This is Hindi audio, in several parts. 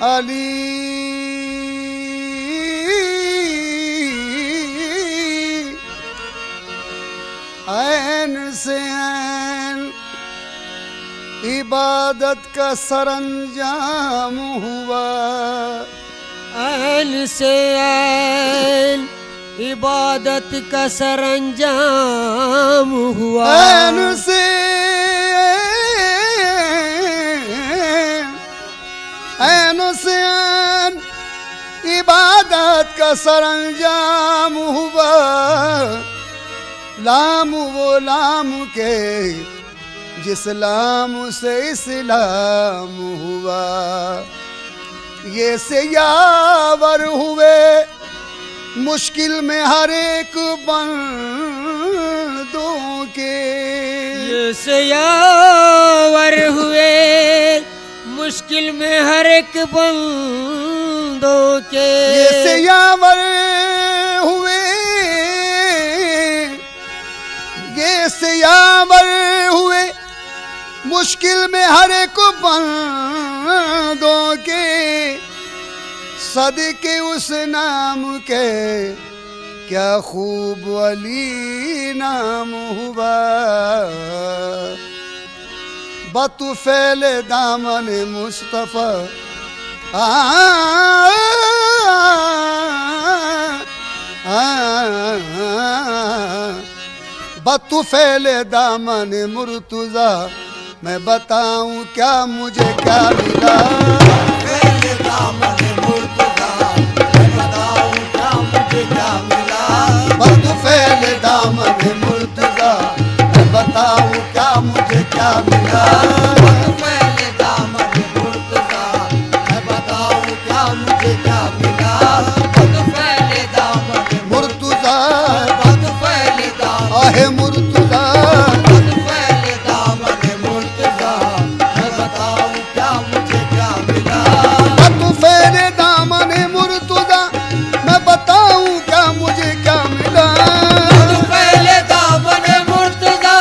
अली ऐन से ऐन इबादत का सरंजाम हुआ। ऐन से ऐन इबादत का सरंजाम हुआ। ऐन से ऐन इबादत का सरंजाम हुआ। लाम वो लाम के जिस लाम से इस्लाम हुआ। ये से यावर हुए मुश्किल में हर एक बंदों के। ये से यावर हुए मुश्किल में हर एक बंदों के। ये से यावर हुए, ये से यावर हुए मुश्किल में हर एक बंदों के। सदके उस नाम के क्या खूब अली नाम हुआ। बतुफैल दामन मुस्तफ़ा बतुफैल दामन मुर्तुज़ा मैं बताऊं क्या मुझे क्या मिला। बतुफैल दामन मुर्तुज़ा मैं बताऊं क्या मुझे क्या मिला। बतुफैल दामन मुर्तुज़ा मैं बताऊं क्या मुझे क्या मिला। बतुफैल दामन मुर्तुज़ा बतुफैल दामन आहे मुर्तुज़ा बतुफैल दामन मुर्तुज़ा मैं बताऊं क्या मुझे क्या मिला। बतुफैल दामन मुर्तुज़ा मैं बताऊं क्या मुझे क्या मिला। बतुफैल दामन मुर्तुज़ा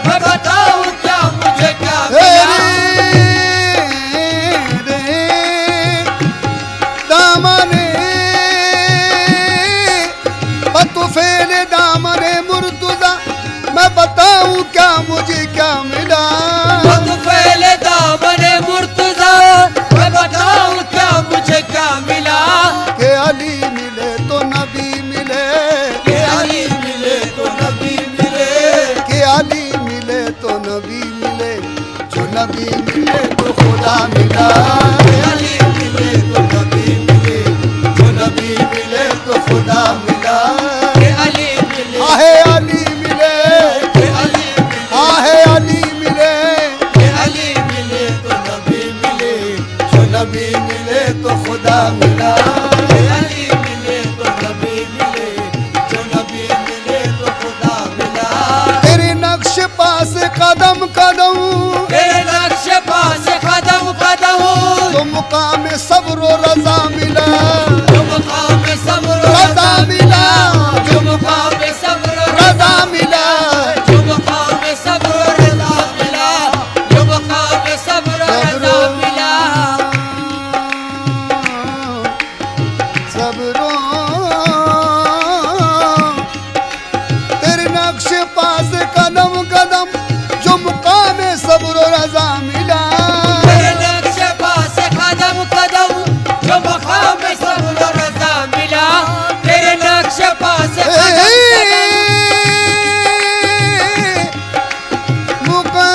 मैं बताऊं क्या मुझे क्या मिला। बतुफैल दामन मुर्तुज़ा मैं बताऊं क्या मुझे क्या मिला। बतुफैल दामन मुर्तुज़ा मैं बताऊं क्या मुझे क्या मिला। के अली मिले तो नबी मिले, के अली मिले तो नबी मिले। के अली मिले तो नबी मिले, जो नबी मिले तो खुदा मिला। के अली मिले तो नबी मिले, जो नबी मिले तो खुदा मिला। के अली मिले आहे अली मिले, के अली मिले आहे अली मिले, के अली मिले तो नबी मिले, जो नबी मिले तो खुदा मिला। के अली मिले तो नबी मिले, जो नबी मिले तो खुदा मिला। तेरे नक्श पास कदम कदम तेरे नक्श पास कदम कदम तो मुकाम सब्र व रज़ा मिला। जो मुकाम सब्र रज़ा मिला, जो मुकाम सब्र रज़ा मिला, जो मुकाम सब्र रज़ा मिला। जो मुकाम सब्र रज़ा मिला। सब्रों तेरे नक्श पास कदम कदम जो मुकाम सब्र व रज़ा मिला। तेरे नक्श पास कदम कदम जो मुकाम सब्र रज़ा मिला। तेरे नक्श पास कदम मुकाम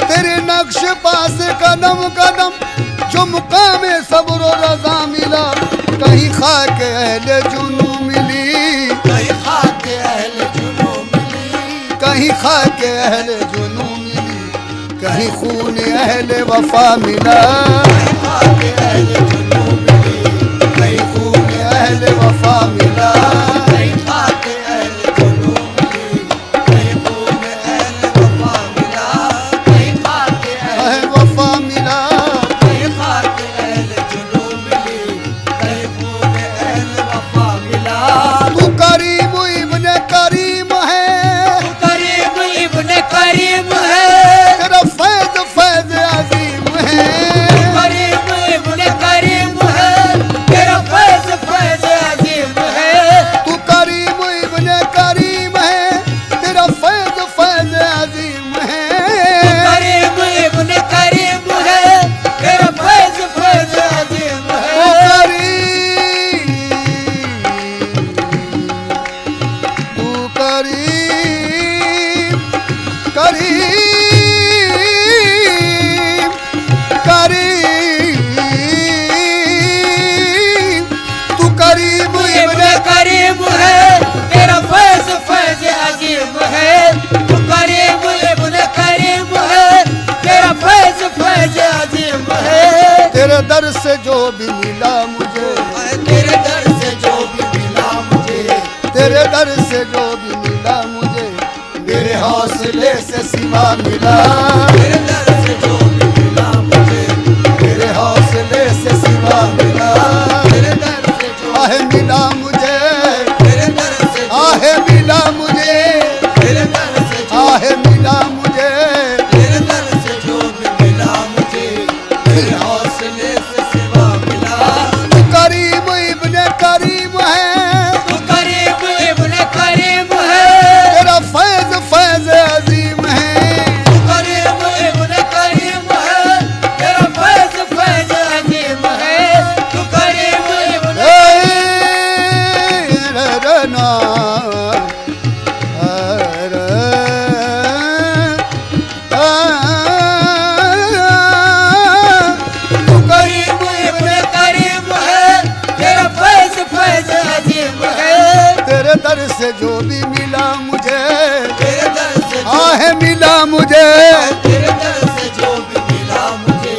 तेरे नक्श पास कदम कदम जो मुकाम सब्र व रज़ा मिला। कहीं खाक अहले जुनू मिली, कहीं खाके अहल जुनू मिली। कहीं खाक अहले जुनू मिली, कहीं खून अहले वफा मिला। कहीं खाके अहल जुनू मिली, कहीं खून अहले वफा मिला। कहीं खाके अहल जुनू मिली, कहीं खून अहल वफा मिला। कहीं खाके अहल अह वफा मिला। कहीं खाके अहल जुनू मिली, कहीं खून अहल वफा मिला। तू करीम इब्ने करीम है, तू भी मिला मुझे, तेरे दर से जो भी मिला मुझे, तेरे दर से जो भी मिला मुझे, मेरे हौसले से सिवा मिला। तेरे दर से जो भी मिला मुझे, मेरे हौसले से सिवा मिला। तेरे दर से जो आहे मिला मुझे, तेरे दर से आहे मिला मुझे, तेरे दर से जो आहे मिला मुझे। तेरे दर से जो भी मिला मुझे, मेरे हौसले से सिवा मिला। तू करीम इब्ने करीम है, तू करीम इब्न करीम है, तेरा फैज फैज अजीम है। तू करीम इब्न करीम है, तेरा फैज फैज अजीम है। तू करीम इब्न रना तू करीम इब्न करीम है, तेरा फैज फैज अजीम है। तेरे दर से जो भी मिला मुझे, तेरे दर से आहे मिला मुझे, तेरे दर से जो भी मिला मुझे,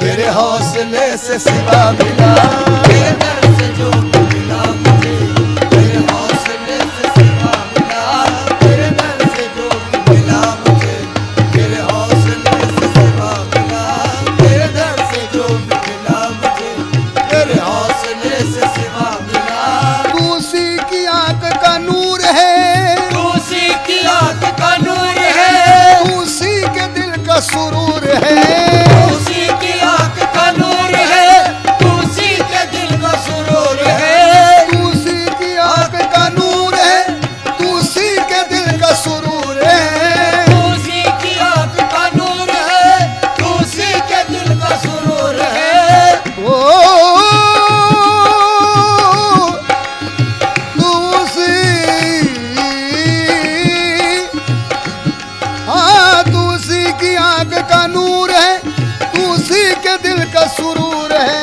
मेरे हौसले से सिवा मिला। तेरे दर से जो भी मिला मुझे, मेरे हौसले से सिवा मिला। तेरे दर से जो भी मिला मुझे, मेरे हौसले से सिवा मिला। तेरे दर से जो भी मिला मुझे, मेरे हौसले से सिवा मिला। तू उसी की आंख का नूर है, तू उसी की आंख का नूर है, तू उसी के दिल का सुरूर है। उसी की आंख का नूर है, तू उसी के दिल का सुरूर है। तू उसी की आंख का नूर है, तू उसी के दिल का सुरूर है। तू उसी की आंख का नूर है, तू उसी के दिल का सुरूर है। ओ तू उसी, हाँ तू उसी की आंख का नूर है, तू उसी के दिल का सुरूर है।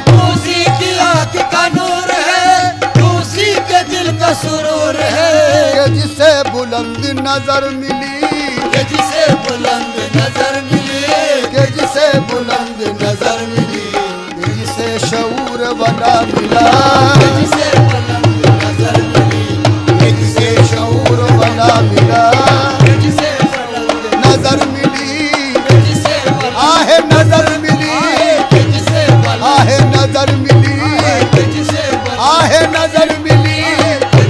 तू उसी की आंख का नूर है, तू उसी के दिल का सुरूर है। कि जिसे बुलंद नजर मिली, कि जिसे बुलंद नजर मिले, कि जिसे बुलंद नजर मिली, कि जिसे शऊर वाला मिला, जिसे बुलंद नजर मिली, कि जिसे शऊर वाला मिला। जिसे बुलंद नजर मिली, जिसे बुलंद आहे नजर मिली, जिसे बुलंद आहे नजर मिली, जिसे बुलंद आहे नजर मिली।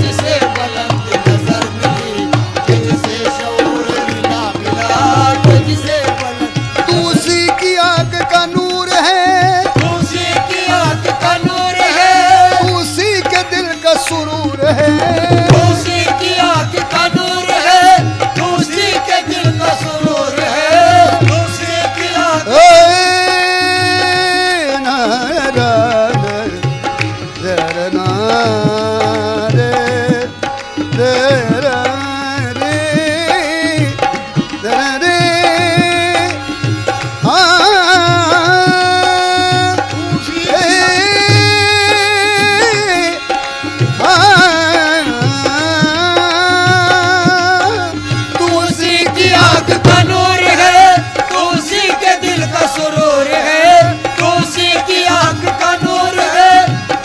जिसे बुलंद नजर मिली, जिसे शऊर मिला मिला। जिसे बुलंद तू उसी की आंख का नूर है, तू उसी की आंख का नूर है, तू उसी के दिल का सुरूर है। तू उसी की आंख का नूर है, तू उसी के दिल का सुरूर है। तू उसी की आंख तू उसी की आंख का नूर है, तू उसी के दिल का सुरूर है। तू उसी की आंख का नूर है,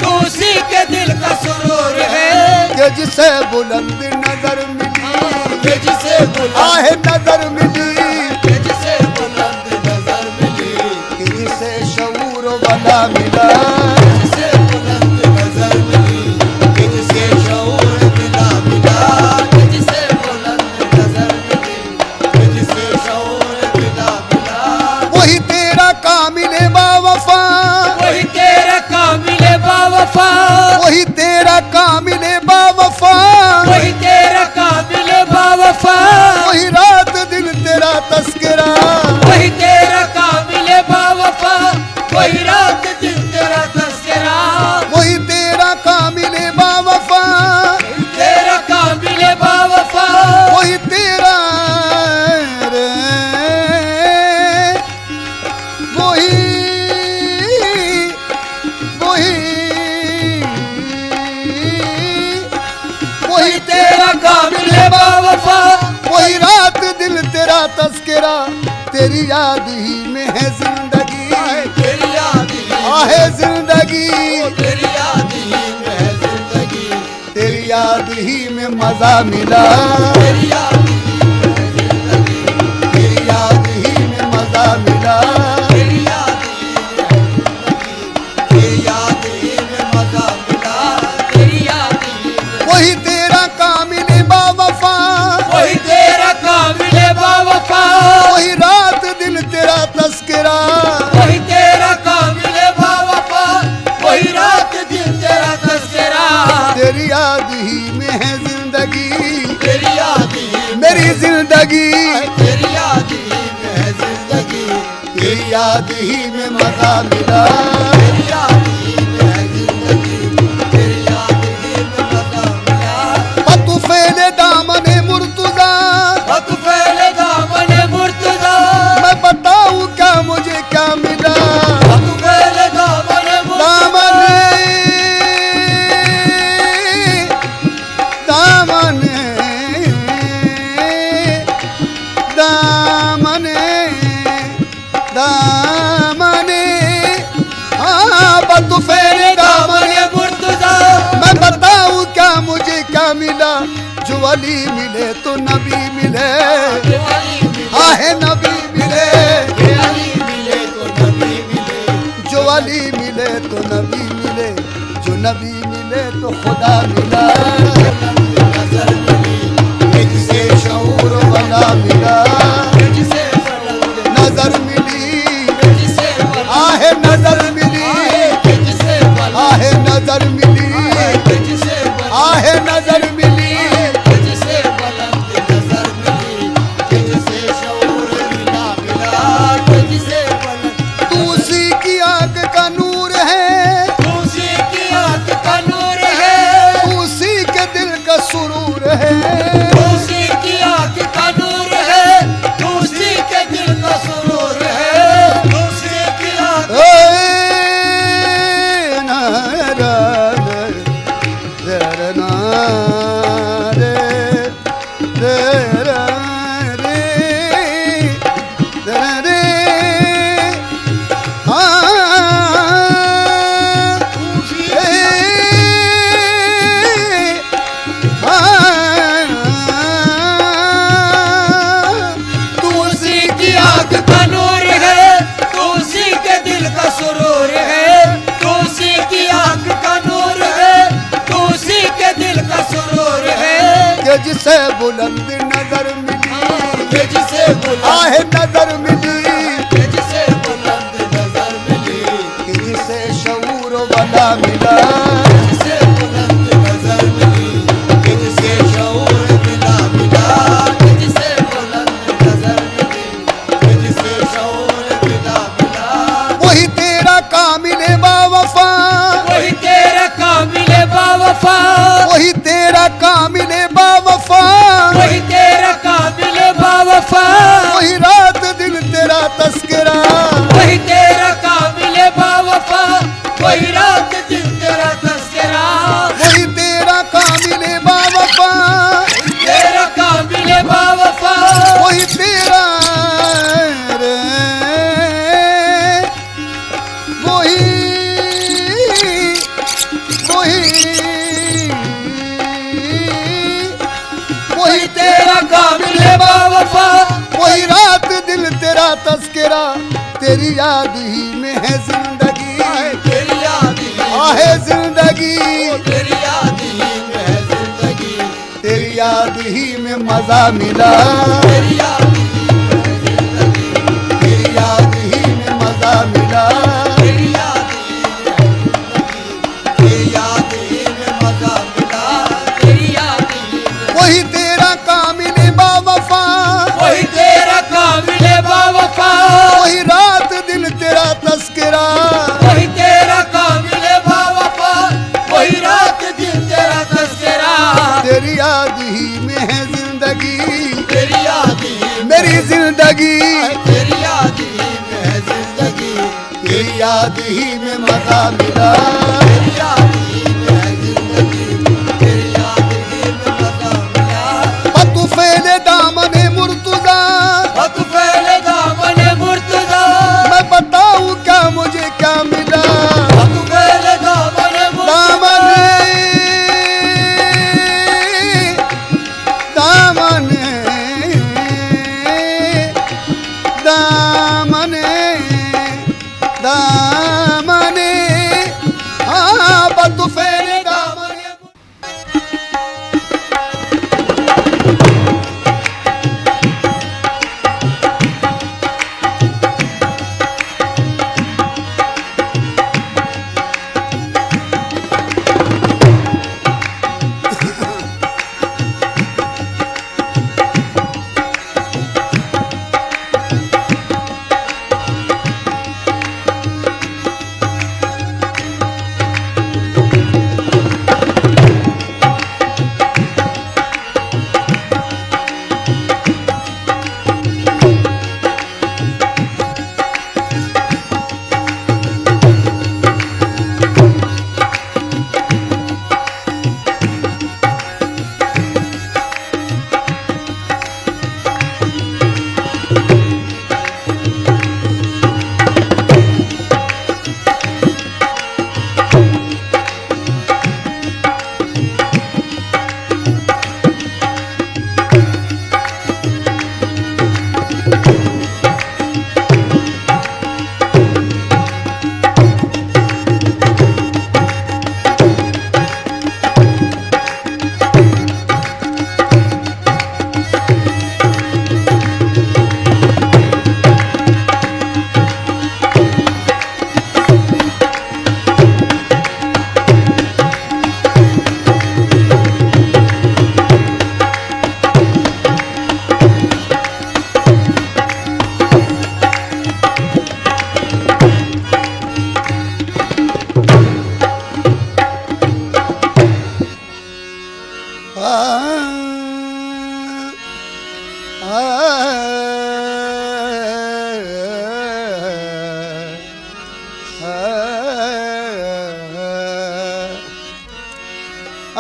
तू उसी के दिल का सुरूर है। कि जिसे बुलंद नजर मिली, के जिसे बुलंद आहे नजर मिली, जिसे बुलंद नजर मिली, कि जिसे शऊर वाला मिला। जिसे बुलंद नजर मिली, जिसे शऊर मिला मिला। जिसे बुलंद नजर मिली, जिसे शऊर मिला मिला। वही तेरा कामिल बावफा, वही तेरा कामिल बावफा, वही तेरा कामिल बावफा, वही तेरा कामिल बावफा, वही रात दिन तेरा तस्करा। वही तेरा कामिल बावफा, वही रात दिन तेरा तस्करा। वही तेरा कामिल बावफा, तेरा कामिल बावफा, वही तेरा रे, वही वही वही तेरा कामिल बावफा, वही रात दिल तेरा तस्करा। तेरी याद ही में है जिंदगी, तेरी याद ही आहे जिंदगी। मजा मिला, तेरी याद ही में जिंदगी, तेरी याद ही में मजा मिला, तेरी याद ही में जिंदगी, तेरी याद ही में मजा मिला, तेरी याद ही में। वही तेरा कामिल बावफा, वही तेरा काबिल बावफा, वही रात दिन तेरा तस्करा, वही तेरा काबिल बावफा, वही रात दिन तेरा तस्करा, तेरी याद ही में है जिंदगी, तेरी याद ही मेरी जिंदगी, तेरी याद ही में है जिंदगी, तेरी याद ही में मजा मिला, तेरी याद ही में है जिंदगी, तेरी याद ही में मजा मिला। पतु फैले दामने मुर्तुजा, वक्त पहले दामन मुर्तजा, मैं बताऊं क्या मुझे क्या मिला, वक्त पहले दामन मुर्तजा, दामने दामने दामने हाँ पतु फैले दामने, दामन मुर्तजा, मैं बताऊं क्या मुझे क्या मिला, जो अली मिले तो नबी मिले, अली मिले, आहे नबी मिले, अली मिले तो नबी मिले, जो अली मिले तो नबी मिले, जो नबी मिले तो खुदा मिला, नजर मिली, जिसे शऊर वाला मिला, जिसे बुलंद, नजर मिली, जिसे बुलंद, आहे नजर मिली, जिसे बुलंद, आहे नजर मिली, जिसे बुलंद, आहे नजर मिली, जिसे बुलंद नजर मिली, जिसे शऊर मिला मिला, जिसे बुलंद। तू उसी की आंख का नूर है, उसी की आंख का नूर है, तू उसी के दिल का सुरूर है, उसी की आंख का नूर है, उसी के दिल का सुरूर है, उसी की आंख। ए ना रा रा रा ना रे रे रा रे रा रे तू उसी की आंख का नूर है, तू उसी के दिल का सुरूर है, तू उसी की आंख का नूर है, तू उसी के दिल का सुरूर है। कि जिसे बुलंद नजर मिली, ये जिसे बुलंद, आहे नजर मिली, ये जिसे बुलंद नजर मिली, कि जिसे शऊर वाला मिला, जिसे बुलंद नजर मिली, ये जिसे शऊर मिला मिला, ये जिसे बुलंद नजर मिली, ये जिसे शऊर मिला मिला। वही तेरा कामिल बावफा, वही तेरा काबिल बावफा, वही तेरा कामिल बावफा, वही तेरा काबिल बावफा, वही रात दिन तेरा तस्करा, वही तेरा काबिल बावफा, वही रात दिन तेरा तस्करा, वही तेरा कामिल बावफा, तेरा काबिल बावफा, वही तेरा रे वही वही वही तेरा काबिल बावफा, वही रात दिल तेरा तस्करा, तेरी याद ही में है जिंदगी, तेरी याद ही, आहे जिंदगी, तेरी याद ही में है जिंदगी, तेरी याद ही में मजा मिला, तेरी याद ही में है जिंदगी, तेरी याद ही में मजा मिला, तेरी याद ही में है जिंदगी, तेरी याद ही में मजा मिला, तेरी याद ही में। वही तेरा कामिल बावफा, वही तेरा काबिल बावफा, वही रात दिन तेरा तस्करा, वही तेरा काबिल बावफा, वही रात दिन तेरा तस्करा, तेरी याद ही में है जिंदगी, तेरी याद ही, मेरी जिंदगी, तेरी याद ही में है जिंदगी, तेरी याद ही में मजा मिला, तेरी याद ही में है जिंदगी, तेरी याद ही में मजा मिला। पतु फैले दामने मुर्तुजा, वक्त पहले दामन मुर्तजा, मैं बताऊं क्या मुझे क्या मिला, वक्त पहले दामन मुर्तजा,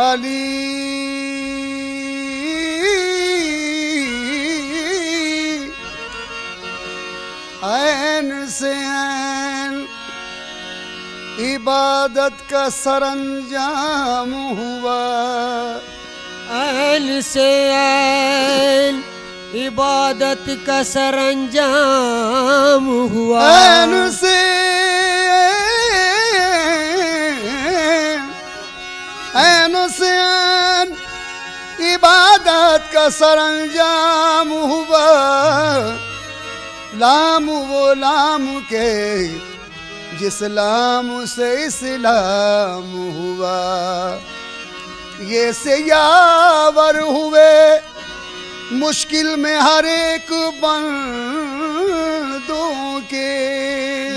अली ऐन से ऐन इबादत का सरंजाम हुआ, ऐन से ऐन इबादत का सरंजाम हुआ। ऐन से ऐन से ऐन इबादत का सरंजाम हुआ। लाम वो लाम के जिस लाम से इस्लाम हुआ। ये से यावर हुए मुश्किल में हर एक बंदों के।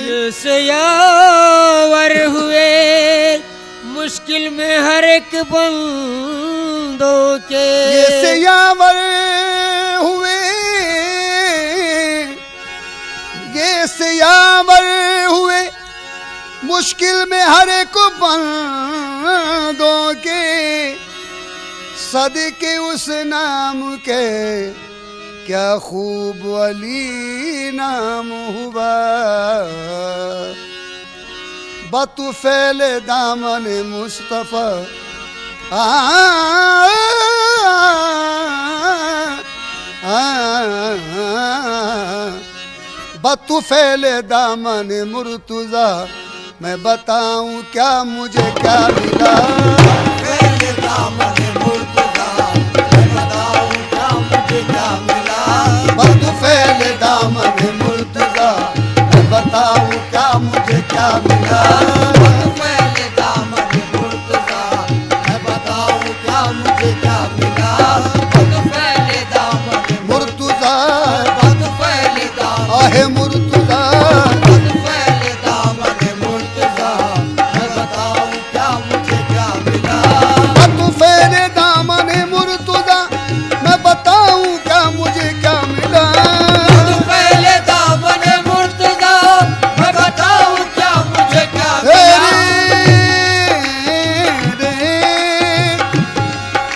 ये से यावर हुए मुश्किल में हर एक बंदों के। ये से यावर हुए, ये से यावर हुए मुश्किल में हर एक बंदों के। सदके उस नाम के क्या खूब अली नाम हुआ। बतुफैल दामन मुस्तफ़ा बतुफैल दामन मुर्तुज़ा मैं बताऊं क्या मुझे क्या मिला। बतुफैल दामन मुर्तुज़ा मैं बताऊं क्या मुझे क्या मिला। बतुफैल दामन मुर्तज़ा मैं बताऊं क्या मुझे क्या मिला। बतुफैल दामन मुर्तुज़ा बतुफैल दामन आहे मुर्तुज़ा बतुफैल दामन मुर्तज़ा मैं बताऊं क्या मुझे क्या मिला। बतुफैल दामन मुर्तुज़ा मैं बताऊं क्या मुझे क्या मिला। बतुफैल दामन मुर्तज़ा मैं बताऊं क्या मुझे क्या रे मिला। रे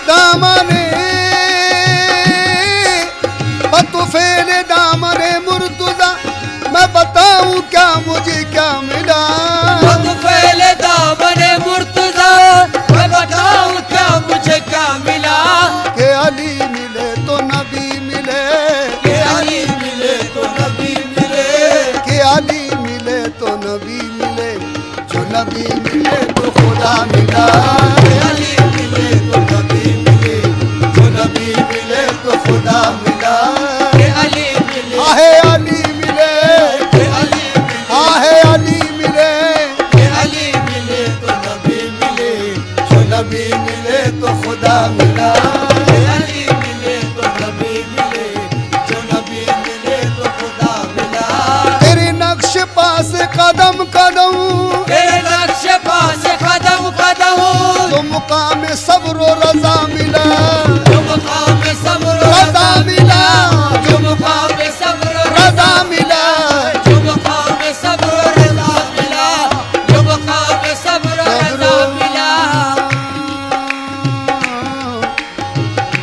दामन बतुफैल दामन मुर्तुज़ा मैं बताऊं क्या मुझे क्या मिला। बतुफैल दामन मुर्तज़ा मैं बताऊं क्या मुझे क्या मिला। के अली मिले तो नबी मिले, के अली मिले तो नबी मिले। के अली मिले तो नबी मिले, जो नबी मिले तो खुदा मिला। के अली मिले तो नबी मिले, जो नबी मिले तो खुदा मिला। के अली मिले आहे अली मिले, के अली मिले आहे अली मिले, के अली मिले तो नबी मिले, जो नबी मिले तो खुदा मिला। के अली मिले तो नबी मिले, जो नबी मिले तो खुदा मिला। तेरे नक्श पास कदम कदम तेरे नक्श पास कदम कदम तो मुकाम सब्र व रज़ा मिला। जो मुकाम सब्र रज़ा मिला, जो मुकाम सब्र रज़ा मिला, जो मुकाम सब्र रज़ा मिला। जो मुकाम सब्र रज़ा मिला।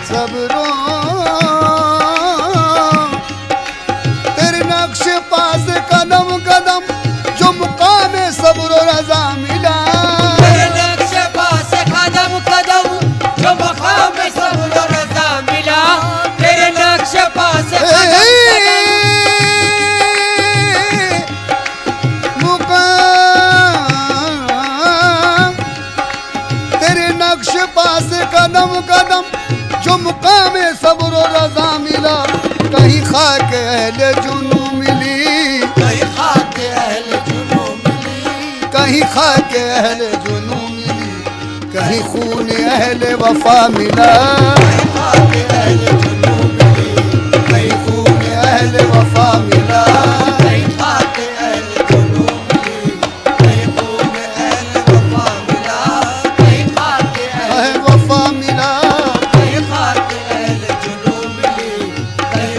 सब्रो तेरे नक्श पास कदम कदम जो मुकाम सब्र व रज़ा मिला। तेरे नक्श पास कदम कदम जो मुकाम सब्र रज़ा मिला। तेरे नक्श पास कदम कदम मुकाम तेरे नक्श पास कदम कदम जो मुकाम सब्र व रज़ा मिला। कहीं खाक अहले जुनू मिली, कहीं खाके अहल जुनू मिली। कहीं खाक अहले जुनू मिली, कहीं खून अहले वफा मिला। कहीं खाके अहल जुनू मिली, कहीं खून अहले वफा मिला। कहीं खाके अहल जुनू मिली, कहीं खून अहल वफा मिला। कहीं खाके अहल वफा मिला, कहीं खाके अहल जुनू मिली, कहीं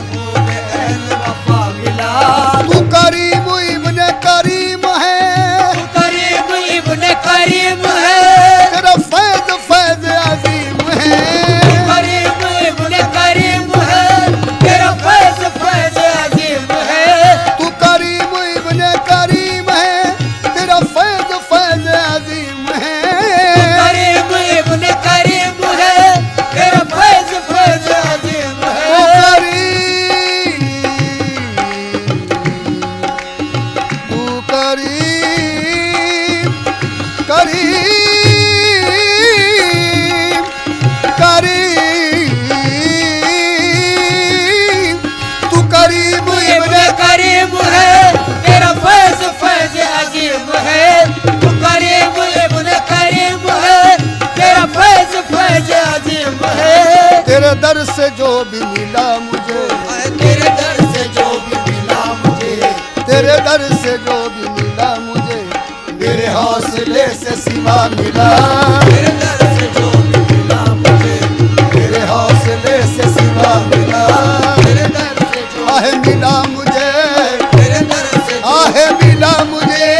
से जो भी मिला मुझे, तेरे दर से जो भी मिला मुझे, तेरे दर से जो भी मिला मुझे, मेरे हौसले से सिवा मिला। तेरे दर से जो भी मिला मुझे, मेरे हौसले से सिवा मिला। तेरे दर से जो आहे मिला मुझे, तेरे दर से जो आहे मिला मुझे,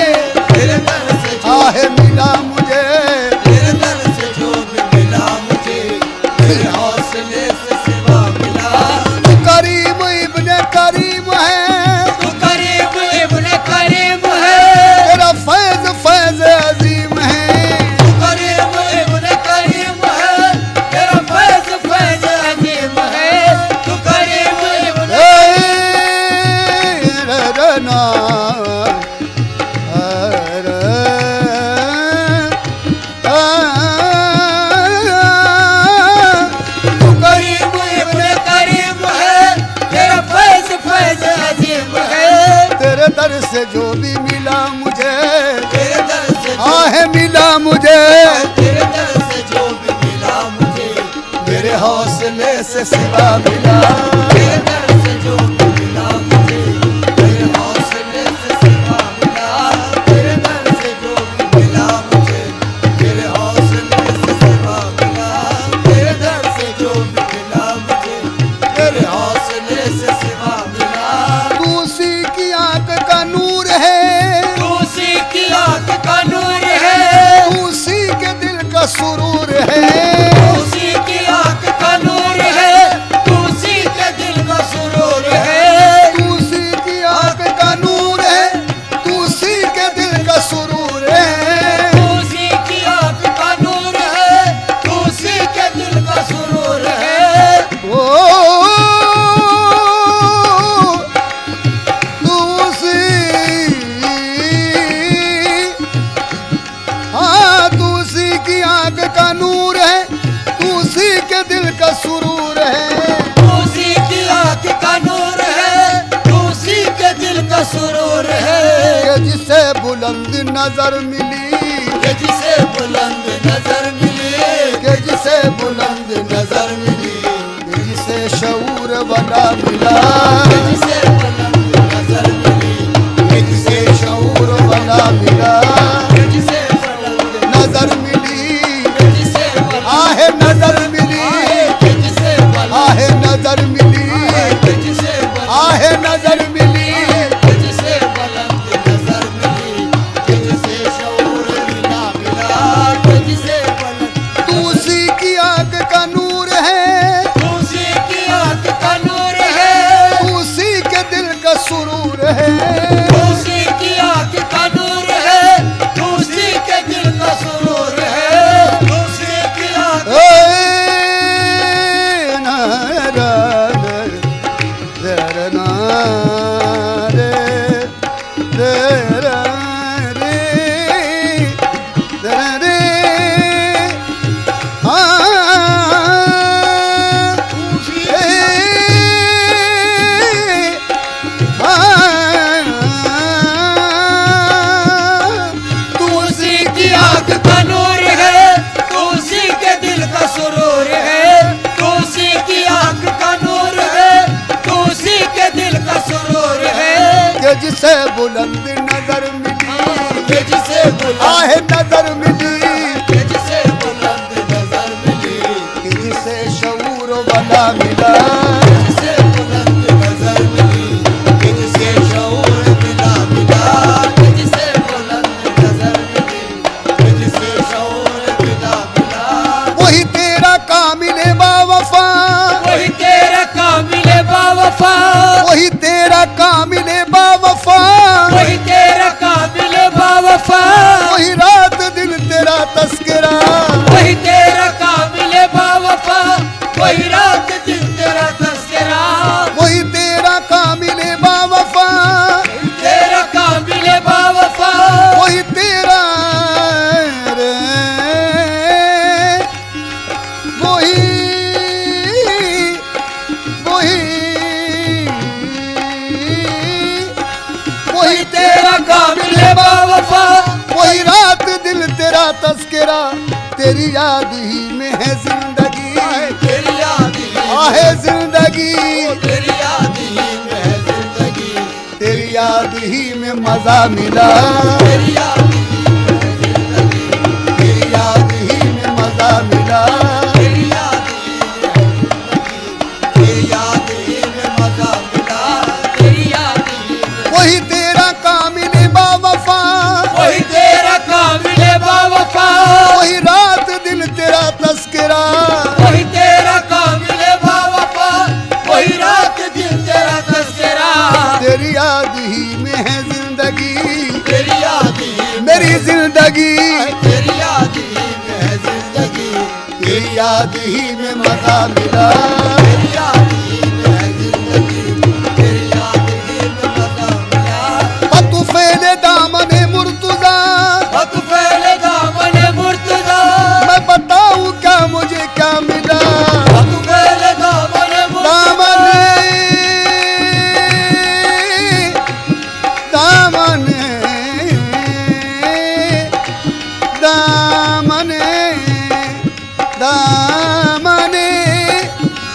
तेरे दर से जो आहे मिला मुझे, तेरे दर से जो भी मिला मुझे, मेरे हौसले से सिवा मिला। तू करीम इब्ने करीम है, तू करीम इब्ने करीम है, तेरा फैज फैज अजीम है। तू करीम इब्ने करीम है, तेरा फैज फैज अजीम है। तू करीम इब्ने रना करीम इब्ने करीम है, तेरा फैज फैज अजीम है। तेरे दर से जो भी मिला मुझे, तेरे दर से जो आहे मिला मुझे, तेरे दर से जो भी मिला मुझे, मेरे हौसले से सिवा मिला। तेरे दर से जो भी मिला मुझे, मेरे हौसले से सिवा मिला। तेरे दर से जो भी मिला मुझे, मेरे हौसले से सिवा मिला। तेरे दर से जो भी मिला मुझे, मेरे हौसले से सिवा मिला। तू उसी की आंख का नूर है, तू उसी की आंख का नूर है, तू उसी के दिल का सुरूर है। उसी की आंख का नूर है, तू उसी के दिल का सुरूर है। तू उसी की आंख का नूर है, तू उसी के दिल का सुरूर है। तू उसी की आंख का नूर है, तू उसी के दिल का सुरूर है। ओ तू उसी, हाँ तू उसी की आंख का नूर है, तू उसी के दिल का सुरूर है। तू उसी की आंख का नूर है, तू उसी के दिल का सुरूर है। कि जिसे बुलंद नजर मिली, कि जिसे बुलंद नजर मिली, कि जिसे बुलंद नजर मिली, कि जिसे शऊर वाला मिला, जिसे बुलंद नजर मिली, कि जिसे शऊर वाला मिला, जिसे बुलंद नजर मिली, जिसे बुलंद आहे नजर मिली, जिसे बुलंद आहे नजर मिली, जिसे बुलंद आहे नजर मिली। जिसे बुलंद नजर मिली, जिसे शऊर मिला मिला, जिसे बुलंद तू उसी की आंख का नूर है, तू उसी की आंख का नूर है, तू उसी के दिल का सुरूर है। तू उसी की आंख का नूर है, तू उसी के दिल का सुरूर है। तू उसी की आंख तू उसी की आंख का नूर है, तू उसी के दिल का सुरूर है। तू उसी की आंख का नूर है, तू उसी के दिल का सुरूर है। कि जिसे बुलंद नजर मिली, के जिसे बुलंद आहे नजर मिली, के जिसे बुलंद नजर मिली, कि जिसे शऊर वाला मिला, जिसे बुलंद नजर मिली, के जिसे शऊर मिला मिला, के जिसे बुलंद नजर मिली, के जिसे शऊर मिला मिला। वही तेरा कामिल बावफा, वही तेरा कामिल बावफा, वही तेरा कामिल बावफा, वही तेरा कामिल बावफा, वही रात दिन तेरा तस्करा, वही तेरा कामिल बावफा, वही रात दिन तेरा तस्करा। वही तेरा कामिल बावफा, तेरा कामिल बावफा, वही तेरा रे, वही वही वही तेरा कामिल बावफा, वही रात दिल तेरा तस्करा, तेरी याद ही में है जिंदगी, तेरी याद ही आहे जिंदगी तेरी याद ही में है जिंदगी, तेरी याद ही में मजा मिला, तेरी याद ही में है जिंदगी, तेरी याद ही में मजा मिला। तेरी याद ही में है जिंदगी, तेरी याद ही में मजा मिला, तेरी याद ही में। वही तेरा कामिल बावफा, वही तेरा काबिल बावफा, वही रात दिन तेरा तस्करा, वही तेरा काबिल बावफा, वही रात दिन तेरा तस्करा। तेरी याद ही में है जिंदगी तेरी याद ही में मेरी जिंदगी, तेरी याद ही में है जिंदगी, तेरी याद ही में मजा मिला। तेरी याद ही में है जिंदगी, तेरी याद ही में मजा मिला। तू फैले दामने मुर्तजा, वक्त पहले दामन मुर्तजा, मैं बताऊं क्या मुझे क्या मिला। वक्त पहले दामन मुर्तजा, दामने दामने दामने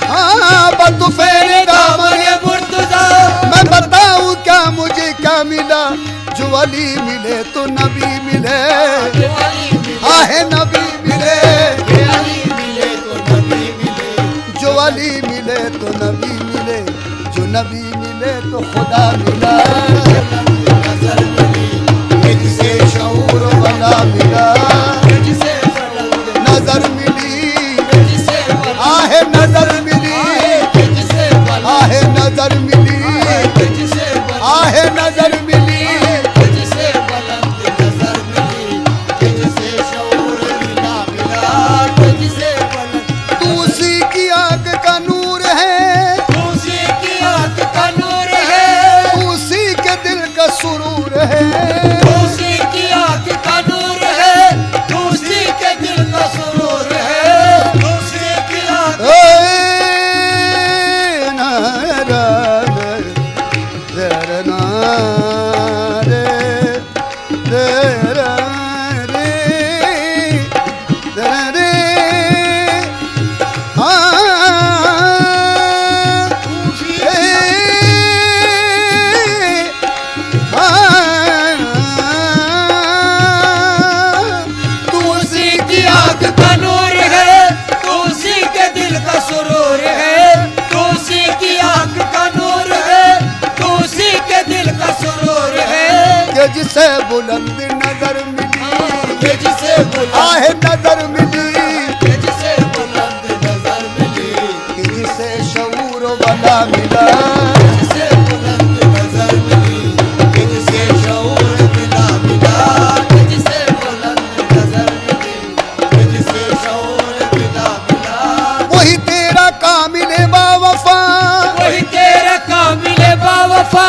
हाँ तू फैले दामने, दामन मुर्तजा, मैं बताऊं क्या मुझे क्या मिला। जो अली मिले तो नबी मिले, जो अली मिले, आहे नबी मिले, जो अली मिले तो नबी मिले, जो अली मिले तो नबी मिले, जो नबी मिले तो खुदा मिला। नजर मिली, मुझसे शऊर वाला मिला, तुझसे बुलंद, नजर मिली, तुझसे बुलंद, आहे नजर मिली, तुझसे बुलंद, आहे नजर मिली, तुझसे बुलंद, आहे नजर मिली। तुझसे बुलंद नजर मिली, तुझसे शऊर मिला मिला, तुझसे बुलंद। तू उसी की आंख का नूर है, उसी की आंख का नूर है, तू उसी के दिल का सुरूर है। उसी की आंख का नूर है, उसी के दिल का सुरूर है, उसी की आंख। ए ना रा रे रे ना रे रे रा रे रे रे तू उसी की आंख का नूर है, उसी के दिल का सुरूर है, उसी की आंख का नूर है, उसी के दिल का सुरूर है। के जिसे बुलंद नजर मिली, तुझसे बुलंद, आहे नजर मिली, तुझसे बुलंद नजर मिली, के जिसे शऊर वाला मिला। तुझसे बुलंद नजर मिली, तुझसे शऊर मिला मिला, तुझसे बुलंद नजर मिली, तुझसे शऊर मिला मिला। वही तेरा कामिल बावफा, वही तेरा काबिल बावफा,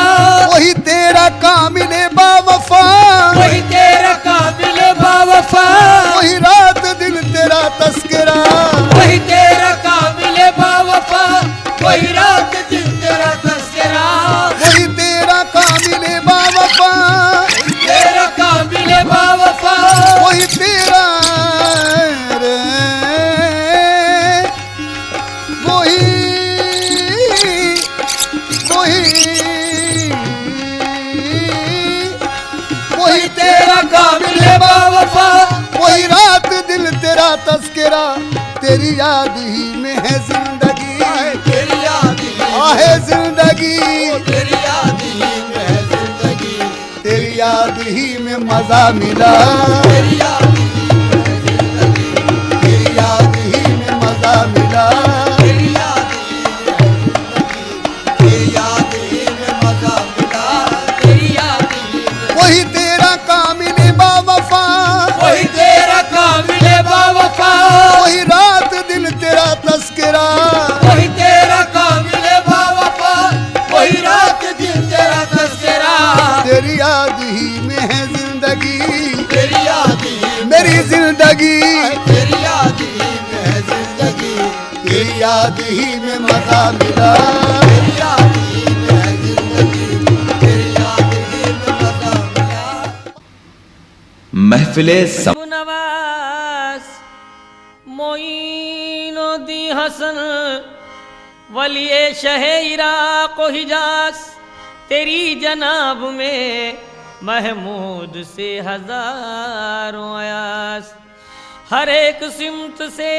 वही तेरा कामिल बावफा, वही तेरा काबिल बावफा, वही रात दिन तेरा तस्करा, वही तेरा काबिल बावफा, वही रात दिन तेरा तस्करा। वही तेरा कामिल बावफा, तेरा काबिल बावफा, वही तेरा रे वही वही वही तेरा काबिल बावफा, वही रात दिल तेरा तस्करा। तेरी याद ही में है जिंदगी, तेरी याद ही आहे जिंदगी, तेरी याद ही में है जिंदगी, तेरी याद ही में मजा मिला, तेरी याद ही में है जिंदगी, तेरी याद ही में मजा मिला। तेरी याद ही में है जिंदगी, तेरी याद ही में मजा मिला, तेरी याद ही में। वही तेरा कामिल बावफा, वही तेरा काबिल बावफा, वही रात दिन तेरा तस्करा, वही तेरा काबिल बावफा, वही रात दिन तेरा तस्करा। तेरी याद ही में है जिंदगी तेरी याद ही मेरी जिंदगी, तेरी याद ही में है जिंदगी, तेरी याद ही में मजा मिला। तेरी याद ही में है जिंदगी, तेरी याद ही में मजा मिला। महफिले सब नवाज मोइनुद्दीन हसन वलिए शहे इराक व हिजाज तेरी जनाब में महमूद से हजारों अयास। हर एक सिमत से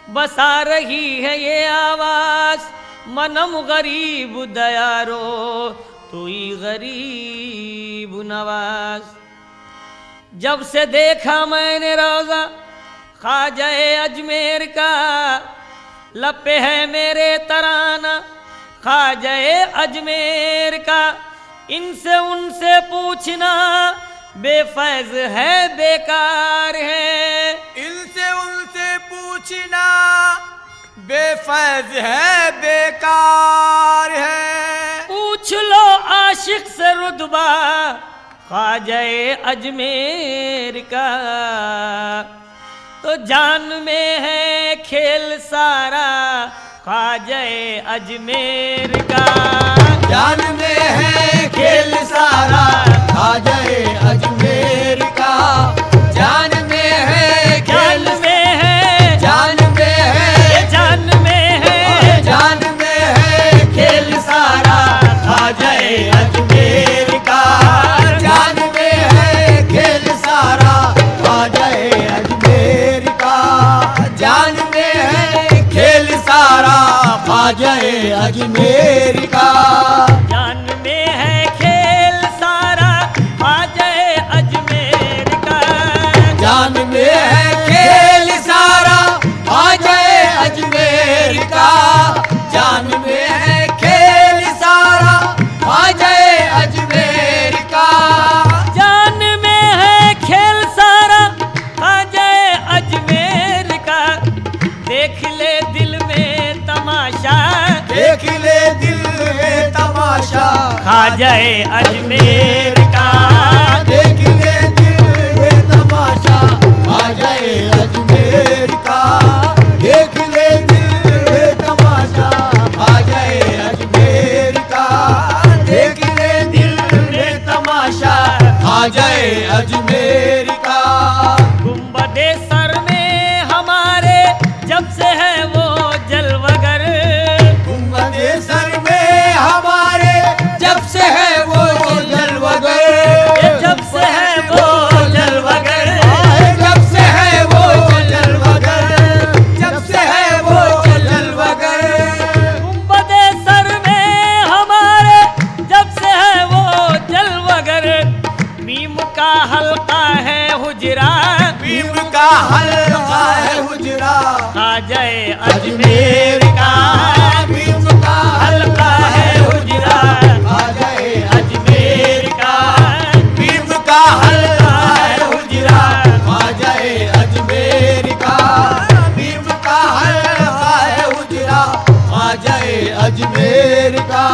बसा रही है ये आवाज, मनम गरीब दयारो तू ही गरीब नवाज। जब से देखा मैंने रोजा ख्वाजाए अजमेर का, लपे है मेरे तराना ख्वाजाए अजमेर का। इनसे उनसे पूछना बेफैज है बेकार है, इनसे उनसे पूछना बेफैज है बेकार है। पूछ लो आशिक से रुतबा ख्वाजाए अजमेर का, तो जान में है खेल सारा ख्वाजाए अजमेर का। जान में है खेल सारा ख्वाजाए अजमेर का। जान में है खेल, जान में है, जान में है, जान में है, जान में है खेल सारा ख्वाजाए अजमेर का। जान में है खेल सारा ख्वाजाए अजमेर का। जान में है खेल सारा ख्वाजाए अजमेर का। जान में है खेल सारा ख्वाजाए अजमेर का। जान में है खेल सारा ख्वाजाए अजमेर का। जान में है खेल सारा ख्वाजाए अजमेर का। जान में है खेल सारा ख्वाजाए अजमेर का। देख ले दिल में तमाशा, देख ले दिल में तमाशा ख्वाजाए अजमेर का। देख ले दिल में तमाशा ख्वाजाए अजमेर का। देख ले दिल में तमाशा ख्वाजाए अजमेर का। देख ले दिल में तमाशा ख्वाजाए अजमेर का। गुंबदे सर में हमारे जब से है वो जलवगर, गुंबदे सर में हमारे जब से है वो जलवगर। जब से है वो जलवगर, जब से है वो जलवगर। जब से है वो जलवगर। गुंबदे सर में हमारे जब से है वो जलवगर। मीम का हल्का है हुजरा, भीम का हल्का है हुजरा ख्वाजाए अजमेर का। भीम का हल्का है हुजरा ख्वाजाए अजमेर का। भीम का हल्का है हुजरा ख्वाजाए अजमेर का। भीम का हल्का है हुजरा ख्वाजाए अजमेर का।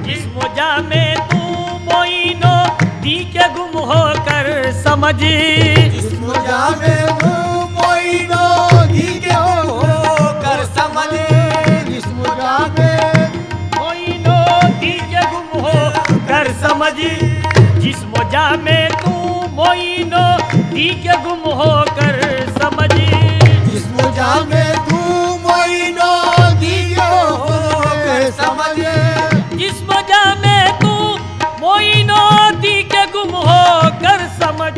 जिस मुजा में तू मोइनो दी के गुम होकर समझ, जिस मुजा में मुँह मोइनो धीगे होकर समझ। जिस मुजा में मोइनो दी के गुम होकर समझ। जिस मुजा में तू मोइनो दी के गुम होकर समझ। जिस मुजा में तू मोइनो धीगे होकर समझ। जिस मुजा में तू मोइनो दी के गुम होकर समझ।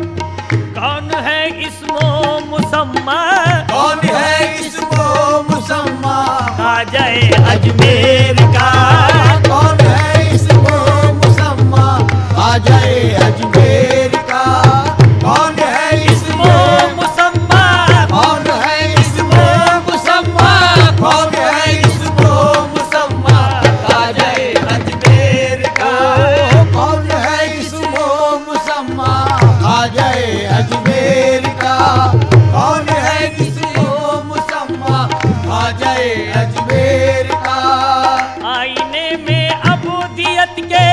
कौन है इसमो मुसम्मा, कौन है इसको मुसम्मा ख्वाजाए अजमेर का। कौन है इसको मुसम्मा ख्वाजाए अजमेर का। कौन है इसमो इसको मुसम्मा, कौन है इसको मुसम्मा। कौन है इसको मुसम्मा ख्वाजाए अजमेर का। कौन है इसको मुसम्मा ख्वाजाए अजमेर का। कौन है इसको मुसम्मा ख्वाजाए अजमेर का। आईने में अबूदियत के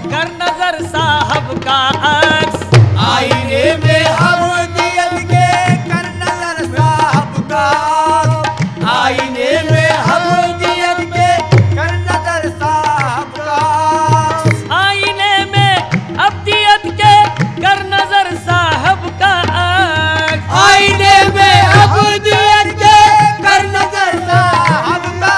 कर नजर साहब का अक्स। आईने में अबूदियत के कर नजर साहब का। आईने में अबूदियत के कर नजर साहब का। आईने में अब्दियत के कर नजर साहब का अक्स। आईने में अबूदियत के कर नजर साहब का।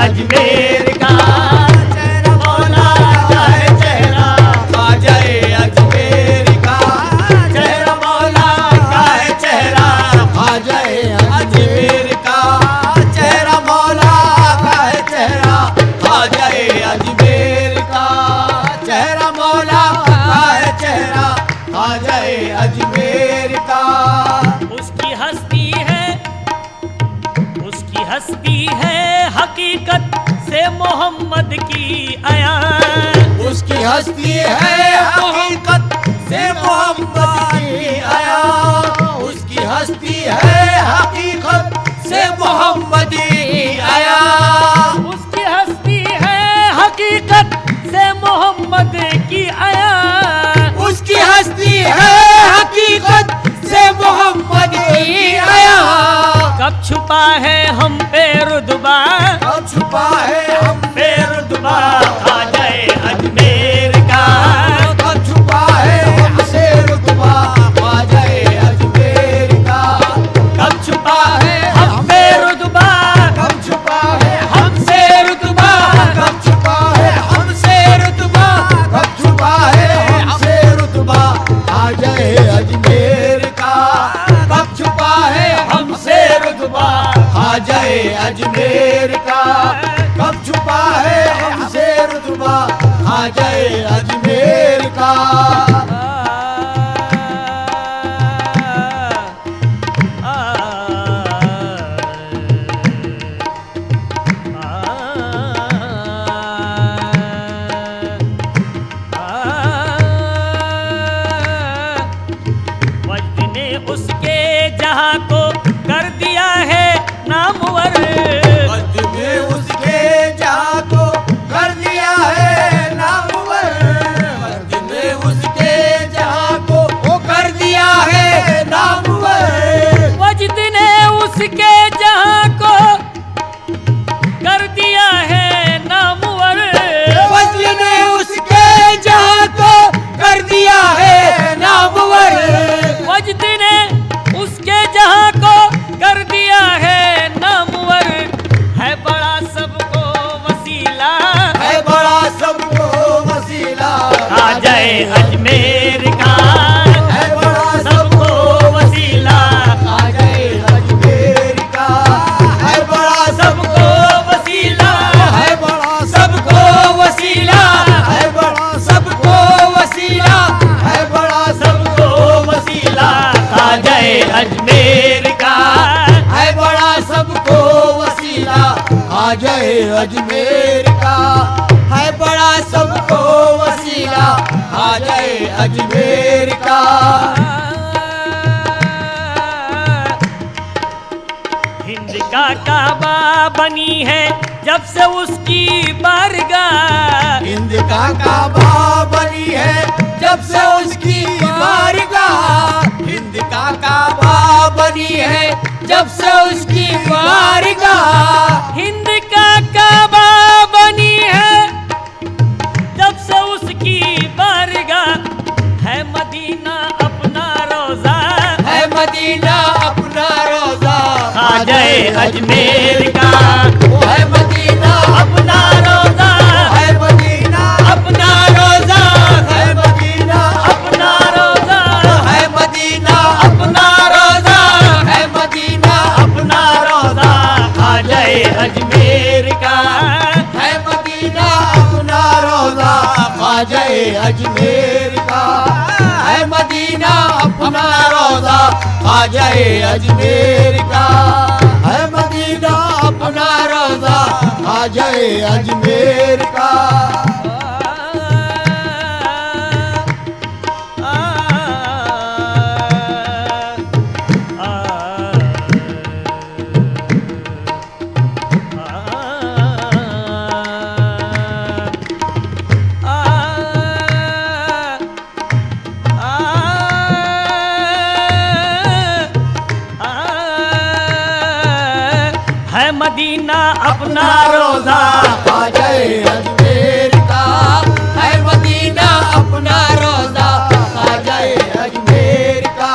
अजमेर का चेहरा मौला का है चेहरा ख्वाजा अजमेर का चेहरा मौला का है चेहरा ख्वाजा अजमेर का चेहरा मौला का है चेहरा ख्वाजा अजमेर का चेहरा मौला का है चेहरा ख्वाजा अजमेर का उसकी हस्ती है हकीकत से मोहम्मद की आया उसकी हस्ती है हकीकत से मोहम्मद की आया उसकी हस्ती है हकीकत से मोहम्मद की आया उसकी हस्ती है हकीकत से मोहम्मद की आया उसकी हस्ती है हकीकत से मोहम्मद की आया कब छुपा है हम पे रुतबा कब छुपा है हम पे रुतबा ख्वाजा अजमेर का कब छुपा है हमसे रुतबा ख्वाजा अजमेर का कब छुपा है हम पे रुतबा कब छुपा है हमसे रुतबा कब छुपा है हमसे रुतबा कब छुपा है हमसे रुतबा ख्वाजा अजमेर का कब छुपा है हमसे रुतबा ख्वाजा अजमेर का कब छुपा है हमसे रुतबा ख्वाजा अजमेर का वक्त ने उसके जहां को कर दिया है नामवर वक्त ने उसके जहां को कर दिया है नामवर वक्त ने उसके जहां को कर दिया है नामवर वजद ने उसके जहां को कर दिया है नामवर वक्त ने उसके जहां को कर दिया है नामवर वजद ने उसके जहां को कर दिया है नामवर है बड़ा सबको वसीला है बड़ा सबको वसीला ख्वाजा अजमेर का है बड़ा सबको वसीला ख्वाजा अजमेर का है बड़ा सबको वसीला है बड़ा सबको वसीला है बड़ा सबको वसीला है बड़ा सबको वसीला ख्वाजा अजमेर का है बड़ा सबको वसीला ख्वाजा अजमेर का है बड़ा सबको वसीला ख्वाजा अजमेर का हिंद का काबा बनी है जब से उसकी बारगाह हिंद का काबा बनी है जब से उसकी बारगाह हिंद का काबा बनी है जब से उसकी बारगाह हिंद का काबा बनी है जब से उसकी बारगाह है मदीना अपना रोजा है मदीना अपना रोजा ख्वाजा अजमेर का वो है मदीना अपना रोजा है मदीना अपना रोजा है मदीना अपना रोजा है मदीना अपना रोजा है मदीना अपना रोजा ख्वाजा अजमेर का है मदीना अपना रोजा ख्वाजा अजमेर का है मदीना अपना रोजा ख्वाजा अजमेर का है मदीना अपना रोजा ख्वाजा अजमेर का है मदीना अपना रोजा ख्वाजा अजमेर का है मदीना अपना रोजा ख्वाजा अजमेर का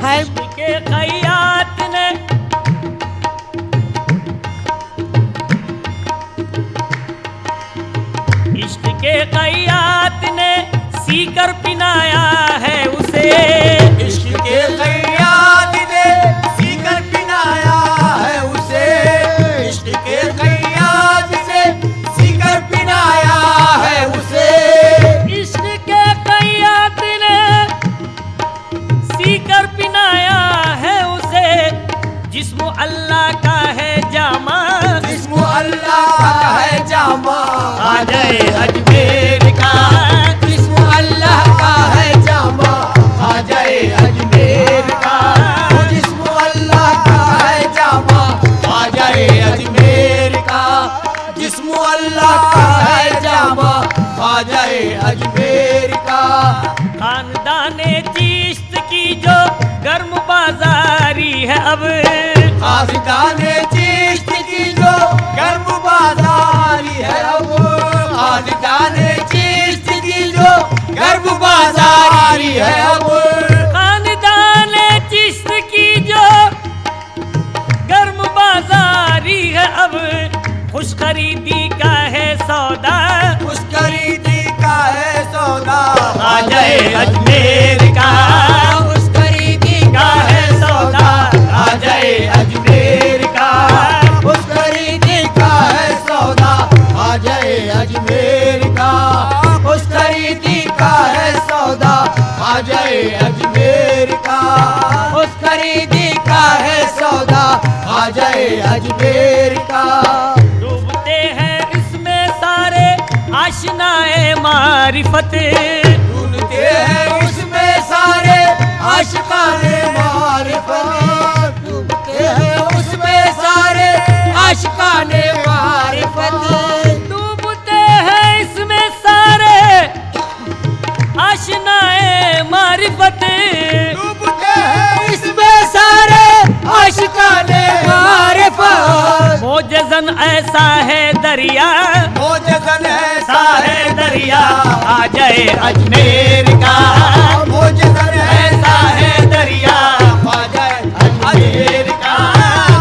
है के खैयात ने सीकर पिनाया है उसे। इश्क के क़याद ने सीकर पिनाया है उसे। इश्क के क़याद से सीकर पिनाया है उसे। इश्क के क़याद ने सीकर पिनाया है उसे। जिस्म अल्लाह का है जामा, जिस्म अल्लाह का है जामा, आ जाए अजमेर का। जिस्म अल्लाह का है जामा, आ जाए अजमेर का। जिस्म अल्लाह का है जामा, आ जाए अजमेर का। जिस्म अल्लाह का है जामा, आ जाए अजमेर का। खानदाने चिश्त की जो गर्म बाजारी है अब, खानदाने चिश्त की जो गर्म बाजारी है अब। खानदाने चिश्त की जो गर्म बाजारी है अब। खानदाने चिश्त की जो गर्म बाजारी है अब। खुश खरीदी का है सौदा, उस खरीदी का है सौदा, आ जाए अजमेर का। उस खरीदी का है सौदा, आ जाए अजमेर का। उस खरीदी का है सौदा, आ जाए अजमेर का। उस खरीदी का है सौदा, आ जाए अजमेर का। उस खरीदी का है सौदा, आ जाए अजमेर का। डूबते हैं इसमें सारे आशनाए मारिफत, ढूंढते हैं उसमें सारे आशिकाने मारिफत। डूबते हैं उसमें सारे आशिकाने मारिफत। डूबते हैं इसमें सारे आशनाए मारिफत। डूबते हैं इसमें सारे आशिकाने मारिफत। मोजज़न ऐसा है दरिया, मोजज़न ऐसा ऐसा है है दरिया, आ जाए अजमेर का। मोजज़न ऐसा है दरिया, आ जाए अजमेर का।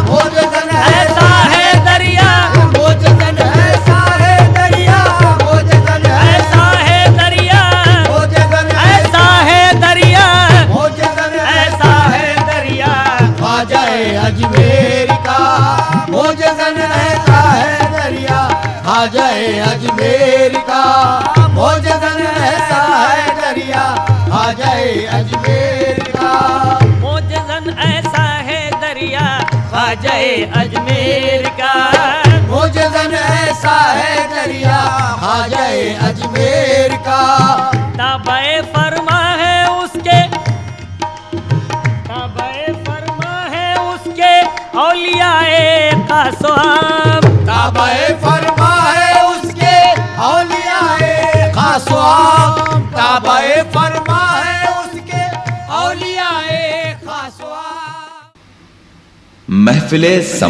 मोजज़न ऐसा है दरिया, मोजज़न ऐसा है दरिया। मोजज़न ऐसा है दरिया, मोजज़न ऐसा है दरिया, मोजज़न ऐसा है दरिया। आ जाए अजमेर का। मोजज़न ऐसा है दरिया, आ जाए अजमेर का। मोजज़न ऐसा है दरिया, आ जाए अजमेर का। मोजज़न ऐसा है दरिया, आ जाए अजमेर का। मोजज़न ऐसा है दरिया, आ जाए अजमेर का। ताबे फरमा है उसके, ताबे फरमा है उसके औलियाए खासवाम। ताबे फरमा है उसके औलियाए खासवाम। ताबे फरमा है उसके औलियाए खासवाम। महफिले समा